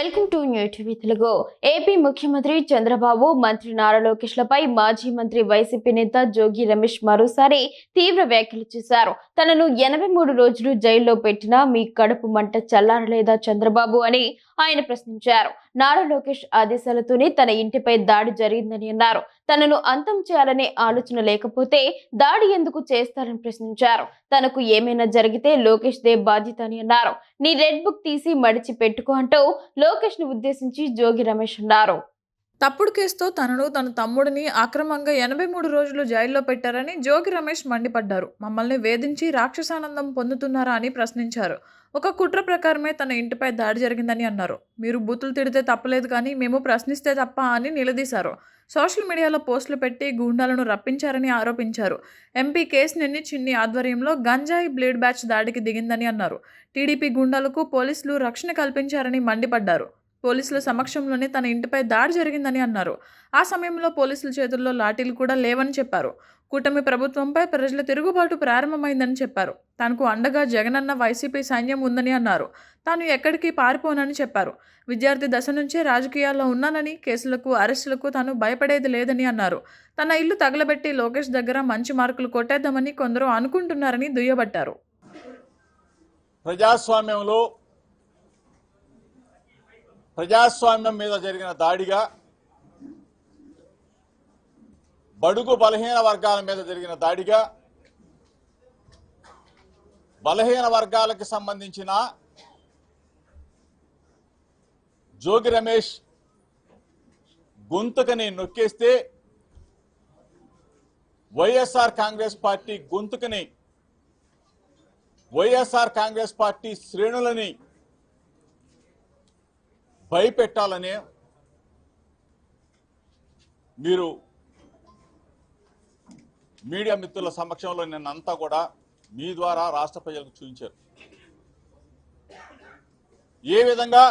Welcome to new TV Telugu. AP ముఖ్యమంత్రి చంద్రబాబు, మంత్రి నారా లోకేష్లపై మాజీ మంత్రి వైసీపీ నేత జోగి రమేష్ మరోసారి తీవ్ర వ్యాఖ్యలు చేశారు. తనను 83 రోజులు జైల్లో పెట్టినా మీ కడుపు మంట చల్లారలేదా చంద్రబాబు అని ఆయన ప్రశ్నించారు. నారా లోకేష్ ఆదేశాలతోనే తన ఇంటిపై దాడి జరిగిందని అన్నారు. తనను అంతం చేయాలనే ఆలోచన లేకపోతే దాడి ఎందుకు చేస్తారని ప్రశ్నించారు. తనకు ఏమైనా జరిగితే లోకేష్ దే బాధ్యత అని అన్నారు. నీ రెడ్ బుక్ తీసి మడిచి పెట్టుకో అంటూ లోకేష్ ని ఉద్దేశించి జోగి రమేష్ అన్నారు. తప్పుడు కేసుతో తనను తన తమ్ముడిని అక్రమంగా 83 రోజులు జైల్లో పెట్టారని జోగి రమేష్ మండిపడ్డారు. మమ్మల్ని వేధించి రాక్షసానందం పొందుతున్నారా అని ప్రశ్నించారు. ఒక కుట్ర ప్రకారమే తన ఇంటిపై దాడి జరిగిందని అన్నారు. మీరు బూతులు తిడితే తప్పలేదు కానీ మేము ప్రశ్నిస్తే తప్ప అని నిలదీశారు. సోషల్ మీడియాలో పోస్టులు పెట్టి గూండాలను రప్పించారని ఆరోపించారు. ఎంపీ కేశినేని చిన్ని ఆధ్వర్యంలో గంజాయి బ్లేడ్ బ్యాచ్ దాడికి దిగిందని అన్నారు. టీడీపీ గూండాలకు పోలీసులు రక్షణ కల్పించారని మండిపడ్డారు. పోలీసుల సమక్షంలోనే తన ఇంటిపై దాడి జరిగిందని అన్నారు. ఆ సమయంలో పోలీసుల చేతుల్లో లాఠీలు కూడా లేవని చెప్పారు. కూటమి ప్రభుత్వంపై ప్రజల తిరుగుబాటు ప్రారంభమైందని చెప్పారు. తనకు అండగా జగనన్న వైసీపీ సైన్యం ఉందని అన్నారు. తాను ఎక్కడికి పారిపోనని చెప్పారు. విద్యార్థి దశ నుంచే రాజకీయాల్లో ఉన్నానని, కేసులకు అరెస్టులకు తాను భయపడేది లేదని అన్నారు. తన ఇల్లు తగలబెట్టి లోకేష్ దగ్గర మంచి మార్కులు కొట్టేద్దామని కొందరు అనుకుంటున్నారని దుయ్యబట్టారు. ప్రజాస్వామ్యం మీద జరిగిన దాడిగా, బడుగు బలహీన వర్గాల మీద జరిగిన దాడిగా, బలహీన వర్గాలకు సంబంధించిన జోగి రమేష్ గొంతుకని నొక్కేస్తే వైఎస్ఆర్ కాంగ్రెస్ పార్టీ గొంతుకని, వైఎస్ఆర్ కాంగ్రెస్ పార్టీ శ్రేణులని భయపెట్టాలని మీరు మీడియా మిత్రుల సమక్షంలో నిన్నంతా కూడా మీ ద్వారా రాష్ట్ర ప్రజలకు చూపించారు. ఏ విధంగా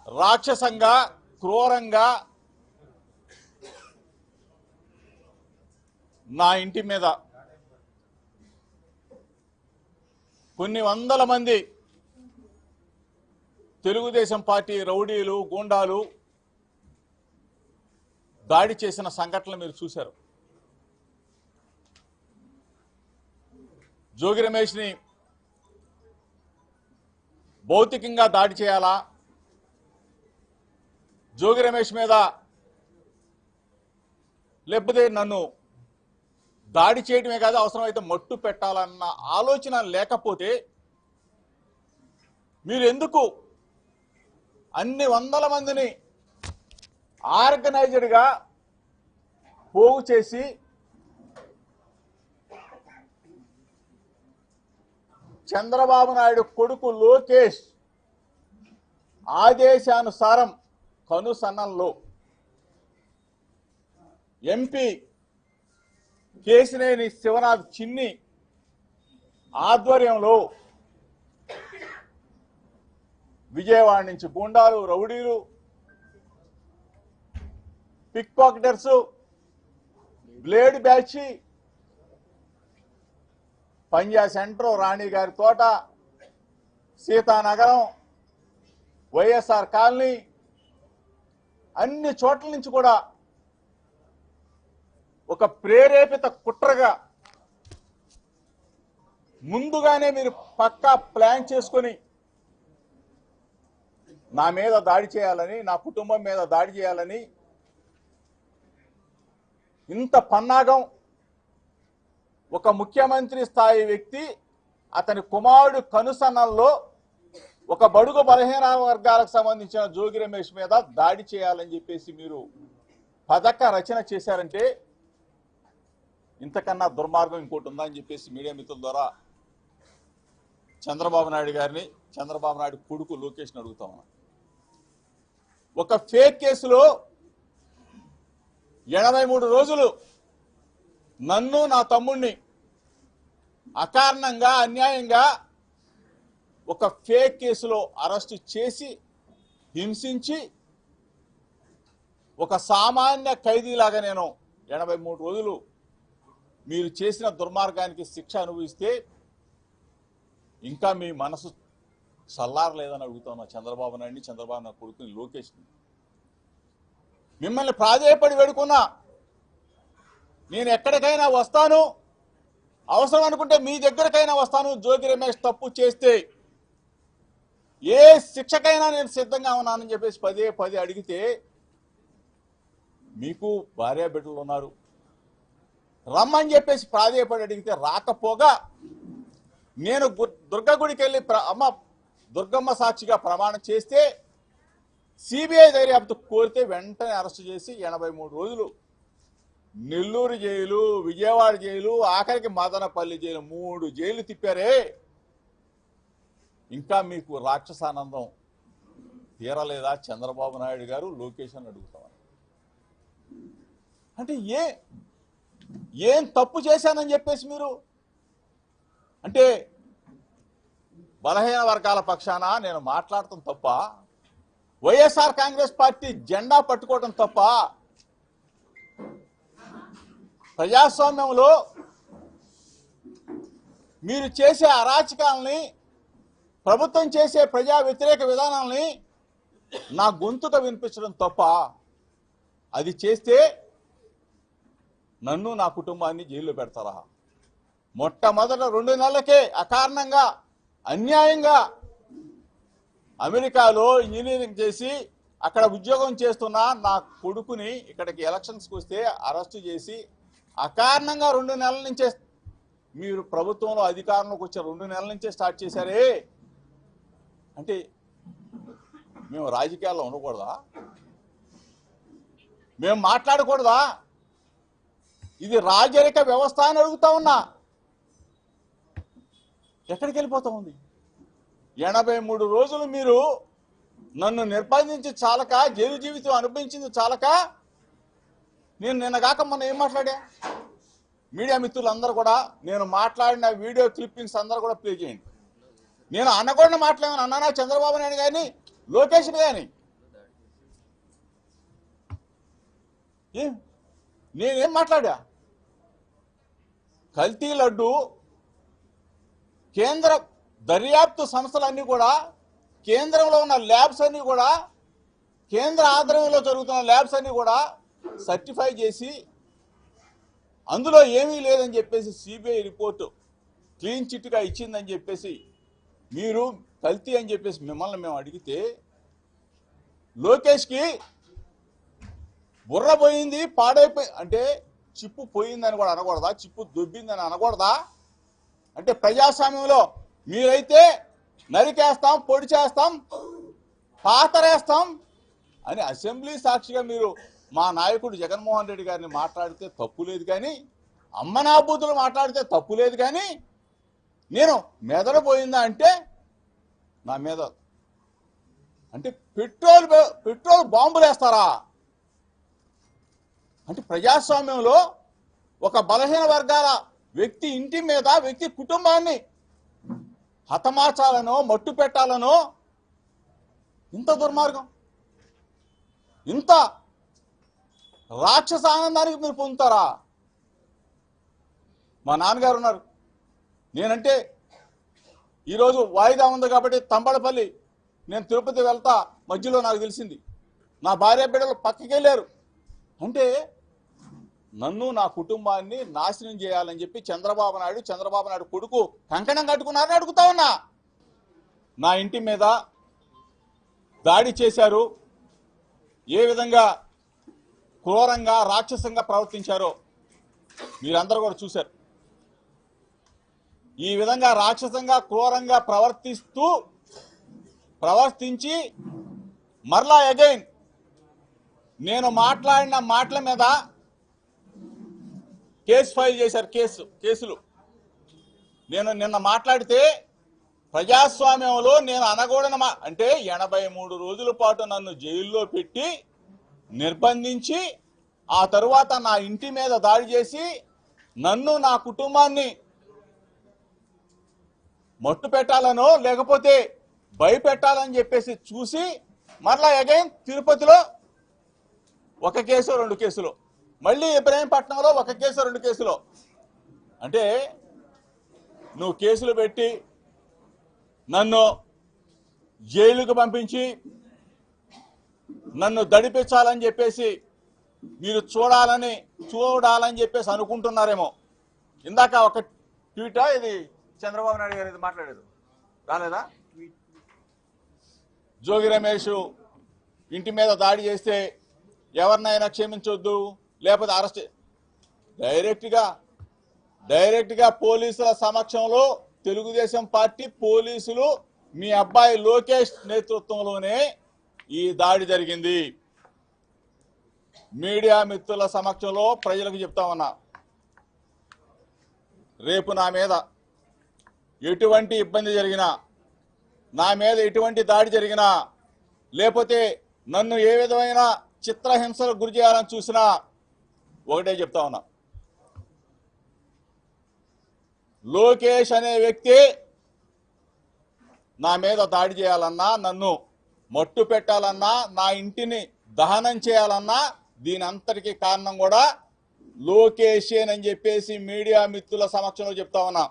రాక్షసంగా, క్రూరంగా నా ఇంటి మీద కొన్ని వందల మంది తెలుగుదేశం పార్టీ రౌడీలు, గూండాలు దాడి చేసిన సంఘటనలు మీరు చూశారు. జోగి రమేష్ని భౌతికంగా దాడి చేయాలా, జోగి రమేష్ మీద లేకపోతే నన్ను దాడి చేయడమే కాదు అవసరమైతే మట్టు పెట్టాలన్న ఆలోచన లేకపోతే మీరు ఎందుకు అన్ని వందల మందిని ఆర్గనైజ్డ్గా పోగు చేసి చంద్రబాబు నాయుడు కొడుకు లోకేష్ ఆదేశానుసారం కనుసన్నల్లో ఎంపీ కేశినేని శివనాథ్ చిన్ని ఆధ్వర్యంలో విజయవాడ నుంచి గూండాలు, రౌడీలు, పిక్ పాకెటర్స్, బ్లేడ్ బ్యాచ్, పంజా సెంటర్, రాణి గారి తోట, సీతానగరం, వైఎస్ఆర్ కాలనీ అన్ని చోట్ల నుంచి కూడా ఒక ప్రేరేపిత కుట్రగా ముందుగానే మీరు పక్కా ప్లాన్ చేసుకొని నా మీద దాడి చేయాలని, నా కుటుంబం మీద దాడి చేయాలని ఇంత పన్నాగం ఒక ముఖ్యమంత్రి స్థాయి వ్యక్తి అతని కుమారుడు కనుసన్నల్లో ఒక బడుగు బలహీన వర్గాలకు సంబంధించిన జోగి రమేష్ మీద దాడి చేయాలని చెప్పేసి మీరు పథక రచన చేశారంటే ఇంతకన్నా దుర్మార్గం ఇంకోటి ఉందని చెప్పేసి మీడియా మిత్రుల ద్వారా చంద్రబాబు నాయుడు గారిని, చంద్రబాబు నాయుడు కొడుకు లోకేష్ని అడుగుతా ఉన్నాను. ఒక ఫేక్ కేసులో 83 రోజులు నన్ను, నా తమ్ముడిని అకారణంగా, అన్యాయంగా ఒక ఫేక్ కేసులో అరెస్టు చేసి హింసించి ఒక సామాన్య ఖైదీలాగా నేను 83 రోజులు మీరు చేసిన దుర్మార్గానికి శిక్ష అనుభవిస్తే ఇంకా మీ మనసు చల్లారలేదని అడుగుతున్నా చంద్రబాబు నాయుడిని, చంద్రబాబు నాయుడు కొడుకుని లోకేష్ని. మిమ్మల్ని ప్రాధేయపడి వేడుకున్నా, నేను ఎక్కడికైనా వస్తాను, అవసరం అనుకుంటే మీ దగ్గరకైనా వస్తాను. జోగి రమేష్ తప్పు చేస్తే ఏ శిక్షకైనా నేను సిద్ధంగా ఉన్నానని చెప్పేసి పదే పదే అడిగితే, మీకు భార్య బిడ్డలు ఉన్నారు, రమ్మని చెప్పేసి ప్రాధేయపడి అడిగితే రాకపోగా నేను దుర్గ గుడికి వెళ్ళి దుర్గమ్మ సాక్షిగా ప్రమాణం చేస్తే సిబిఐ దర్యాప్తు కోరితే వెంటనే అరెస్ట్ చేసి 83 రోజులు నెల్లూరు జైలు, విజయవాడ జైలు, ఆఖరికి మదనపల్లి జైలు, 3 జైలు తిప్పారే. ఇంకా మీకు రాక్షసానందం తీరలేదా చంద్రబాబు నాయుడు గారు, లోకేష్ అని అడుగుతామని. అంటే ఏం తప్పు చేశానని చెప్పేసి మీరు అంటే బలహీన వర్గాల పక్షాన నేను మాట్లాడటం తప్ప, వైఎస్ఆర్ కాంగ్రెస్ పార్టీ జెండా పట్టుకోవటం తప్ప, ప్రజాస్వామ్యంలో మీరు చేసే అరాచకాలని, ప్రభుత్వం చేసే ప్రజా వ్యతిరేక విధానాలని నా గొంతుక వినిపించడం తప్ప, అది చేస్తే నన్ను నా కుటుంబాన్ని జైల్లో పెడతారా? మొట్టమొదట 2 నెలలకే అకారణంగా అన్యాయంగా అమెరికాలో ఇంజనీరింగ్ చేసి అక్కడ ఉద్యోగం చేస్తున్న నా కొడుకుని ఇక్కడికి ఎలక్షన్స్కి వస్తే అరెస్టు చేసి అకారణంగా 2 నెలల నుంచే మీరు ప్రభుత్వంలో అధికారంలోకి వచ్చే 2 నెలల నుంచే స్టార్ట్ చేశారే. అంటే మేము రాజకీయాల్లో ఉండకూడదా? మేము మాట్లాడకూడదా? ఇది రాజరిక వ్యవస్థ అని అడుగుతా ఉన్నా. ఎక్కడికి వెళ్ళిపోతా ఉంది? 83 రోజులు మీరు నన్ను నిర్బంధించి చాలక, జైలు జీవితం అనుభవించింది చాలక, నేను నిన్నగాక మొన్న ఏం మాట్లాడా? మీడియా మిత్రులందరూ కూడా నేను మాట్లాడిన వీడియో క్లిప్పింగ్స్ అందరూ కూడా ప్లే చేయండి. నేను అనకూడని మాట్లాడమని అన్నానా చంద్రబాబు నాయుడు కానీ, లోకేష్ కానీ? నేనేం మాట్లాడా? కల్తీ లడ్డు కేంద్ర దర్యాప్తు సంస్థలన్నీ కూడా, కేంద్రంలో ఉన్న ల్యాబ్స్ అన్నీ కూడా, కేంద్ర ఆధ్వర్యంలో జరుగుతున్న ల్యాబ్స్ అన్నీ కూడా సర్టిఫై చేసి అందులో ఏమీ లేదని చెప్పేసి సిబిఐ రిపోర్టు క్లీన్ చిట్గా ఇచ్చిందని చెప్పేసి మీరు కల్తీ అని చెప్పేసి మిమ్మల్ని మేము అడిగితే, లోకేష్కి బుర్ర పోయింది, పాడైపోయి అంటే చిప్పు పోయిందని కూడా అనకూడదా? చిప్పు దొబ్బిందని అనకూడదా? అంటే ప్రజాస్వామ్యంలో మీరైతే నరికేస్తాం, పొడి చేస్తాం, పాతరేస్తాం అని అసెంబ్లీ సాక్షిగా మీరు మా నాయకుడు జగన్మోహన్ రెడ్డి గారిని మాట్లాడితే తప్పు లేదు, కానీ అమ్మనాబూతులు మాట్లాడితే తప్పు లేదు, కానీ నేను మెదడు పోయిందా అంటే నా మీద అంటే పెట్రోల్ బాంబులు వేస్తారా? అంటే ప్రజాస్వామ్యంలో ఒక బలహీన వర్గాల వ్యక్తి ఇంటి మీద, వ్యక్తి కుటుంబాన్ని హతమార్చాలనో మట్టు పెట్టాలనో ఇంత దుర్మార్గం, ఇంత రాక్షస ఆనందానికి మీరు పొందుతారా? మా నాన్నగారు ఉన్నారు, నేనంటే ఈరోజు వాయిదా ఉంది కాబట్టి తంబడపల్లి నేను తిరుపతి వెళ్తా, మధ్యలో నాకు తెలిసింది నా భార్య బిడ్డలు పక్కకి వెళ్ళారు అంటే నన్ను, నా కుటుంబాన్ని నాశనం చేయాలని చెప్పి చంద్రబాబు నాయుడు కొడుకు కంకణం కట్టుకున్నారని అడుగుతా ఉన్నా. నా ఇంటి మీద దాడి చేశారు, ఏ విధంగా క్రూరంగా రాక్షసంగా ప్రవర్తించారో మీరందరూ కూడా చూశారు. ఈ విధంగా రాక్షసంగా క్రూరంగా ప్రవర్తించి మరలా అగైన్ నేను మాట్లాడిన మాటల మీద కేసు ఫైల్ చేశారు. కేసులు నేను నిన్న మాట్లాడితే ప్రజాస్వామ్యంలో నేను అనకూడని అంటే 83 రోజుల పాటు నన్ను జైల్లో పెట్టి నిర్బంధించి ఆ తరువాత నా ఇంటి మీద దాడి చేసి నన్ను, నా కుటుంబాన్ని మట్టు పెట్టాలనో లేకపోతే భయపెట్టాలని చెప్పేసి చూసి మరలా అగైన్ తిరుపతిలో 1 కేసు 2 కేసులు, మళ్ళీ ఇబ్రహీంపట్నంలో 1 కేసు 2 కేసులు. అంటే నువ్వు కేసులు పెట్టి నన్ను జైలుకు పంపించి నన్ను దడిపించాలని చెప్పేసి మీరు చూడాలని చెప్పేసి అనుకుంటున్నారేమో. ఇందాక ఒక ట్వీటా ఇది చంద్రబాబు నాయుడు గారు ఇది మాట్లాడేది రాలేదా? జోగి రమేష్ ఇంటి మీద దాడి చేస్తే ఎవరినైనా క్షమించొద్దు, లేకపోతే అరెస్ట్ డైరెక్ట్గా పోలీసుల సమక్షంలో తెలుగుదేశం పార్టీ పోలీసులు మీ అబ్బాయి లోకేష్ నేతృత్వంలోనే ఈ దాడి జరిగింది. మీడియా మిత్రుల సమక్షంలో ప్రజలకు చెప్తా ఉన్నా, రేపు నా మీద ఎటువంటి ఇబ్బంది జరిగినా, నా మీద ఎటువంటి దాడి జరిగినా, లేకపోతే నన్ను ఏ విధమైన చిత్రహింసలకు గురి చేయాలని చూసినా ఒకటే చెప్తా ఉన్నా, లోకేష్ అనే వ్యక్తి నా మీద దాడి చేయాలన్నా, నన్ను మట్టు పెట్టాలన్నా, నా ఇంటిని దహనం చేయాలన్నా దీని అంతటికీ కారణం కూడా లోకేష్ అని చెప్పేసి మీడియా మిత్రుల సమక్షంలో చెప్తా ఉన్నా.